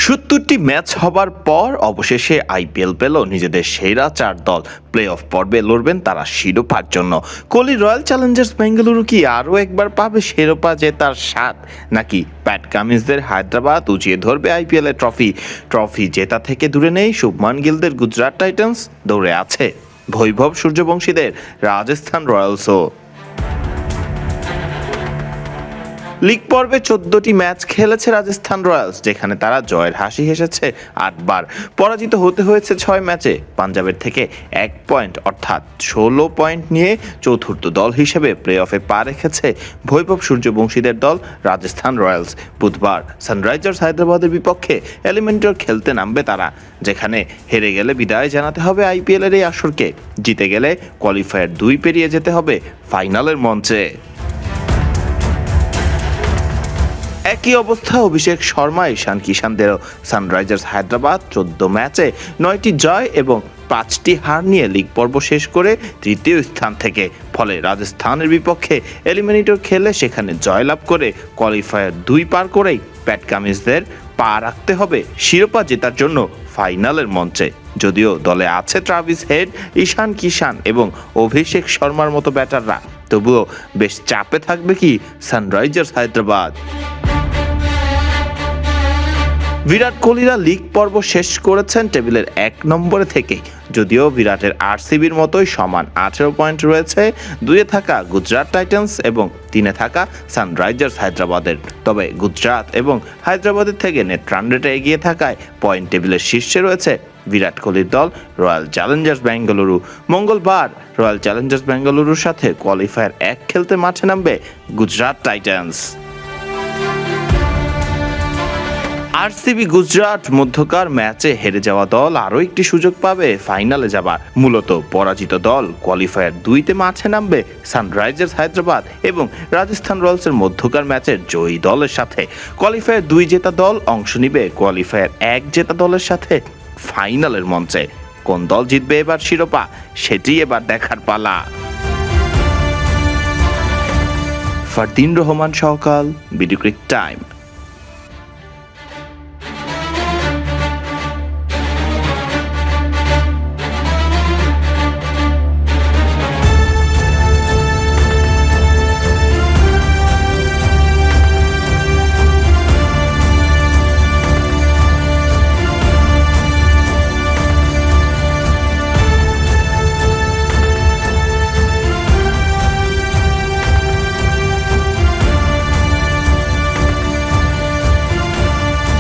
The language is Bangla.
৭০টি ম্যাচ হবার পর অবশেষে আইপিএল পেল নিজেদের সেরা 4 দল। প্লে অফ পর্বে লড়বেন তারা শিরোপার জন্য। কোহলি রয়্যাল চ্যালেঞ্জার্স বেঙ্গালুরু কি আরও একবার পাবে শিরোপা জেতার স্বাদ, নাকি প্যাট কামিন্সদের হায়দ্রাবাদ উঁচিয়ে ধরবে আইপিএল এর ট্রফি জেতা থেকে দূরে নেই শুভমান গিলদের গুজরাট টাইটান্স, দৌড়ে আছে বৈভব সূর্যবংশীদের রাজস্থান রয়্যালসও। লিগ পর্বে 14টি ম্যাচ খেলেছে রাজস্থান রয়্যালস, যেখানে তারা জয়ের হাসি হেসেছে 8 বার। পরাজিত হতে হয়েছে 6 ম্যাচে। পাঞ্জাবের থেকে 1 পয়েন্ট অর্থাৎ 16 পয়েন্ট নিয়ে চতুর্থ দল হিসেবে প্লে অফে পা রেখেছে বৈভব সূর্যবংশীদের দল রাজস্থান রয়্যালস। বুধবার সানরাইজার্স হায়দ্রাবাদের বিপক্ষে এলিমিনেটর খেলতে নামবে তারা, যেখানে হেরে গেলে বিদায় জানাতে হবে আইপিএল এর এই আসরকে। জিতে গেলে কোয়ালিফায়ার 2 পেরিয়ে যেতে হবে ফাইনালের মঞ্চে। একই অবস্থা অভিষেক শর্মা, ঈশান কিষানদেরও। সানরাইজার্স হায়দ্রাবাদ 14 ম্যাচে 9টি জয় এবং 5টি হার নিয়ে লিগ পর্ব শেষ করে তৃতীয় স্থান থেকে। ফলে রাজস্থানের বিপক্ষে এলিমিনেটর খেলে সেখানে জয়লাভ করে কোয়ালিফায়ার 2 পার করেই প্যাট কামিন্সদের পা রাখতে হবে শিরোপা জেতার জন্য ফাইনালের মঞ্চে। যদিও দলে আছে ট্রাভিস হেড, ঈশান কিষান এবং অভিষেক শর্মার মতো ব্যাটাররা, তবুও বেশ চাপে থাকবে কি সানরাইজার্স হায়দ্রাবাদ। বিরাট কোহলিরা লিগ পর্ব শেষ করেছেন টেবিলের 1 নম্বরে থেকে। যদিও বিরাটের আরসিবির মতোই সমান 18 পয়েন্ট রয়েছে 2-এ থাকা গুজরাট টাইটান্স এবং 3-এ থাকা সানরাইজার্স হায়দ্রাবাদের। তবে গুজরাট এবং হায়দ্রাবাদের থেকে নেট রান রেটে এগিয়ে থাকায় পয়েন্ট টেবিলের শীর্ষে রয়েছে বিরাট কোহলির দল রয়্যাল চ্যালেঞ্জার্স বেঙ্গালুরু। মঙ্গলবার রয়্যাল চ্যালেঞ্জার্স বেঙ্গালুরুর সাথে কোয়ালিফায়ার 1 খেলতে মাঠে নামবে গুজরাট টাইটান্স। আরসিবি গুজরাট মধ্যকার ম্যাচে হেরে যাওয়া দল আরও একটি সুযোগ পাবে ফাইনালে যাবার। মূলত পরাজিত দল কোয়ালিফায়ার 2-তে মাঠে নামবে সানরাইজার্স হায়দ্রাবাদ এবং রাজস্থান রয়্যালসের মধ্যকার ম্যাচের জয়ী দলের সাথে। কোয়ালিফায়ার 2 জেতা দল অংশ নিবে কোয়ালিফায়ার 1 জেতা দলের সাথে ফাইনালের মঞ্চে। কোন দল জিতবে এবার শিরোপা, সেটি এবার দেখার পালা। ফারদিন রহমান সহকাল, বিডি ক্রিক টাইম।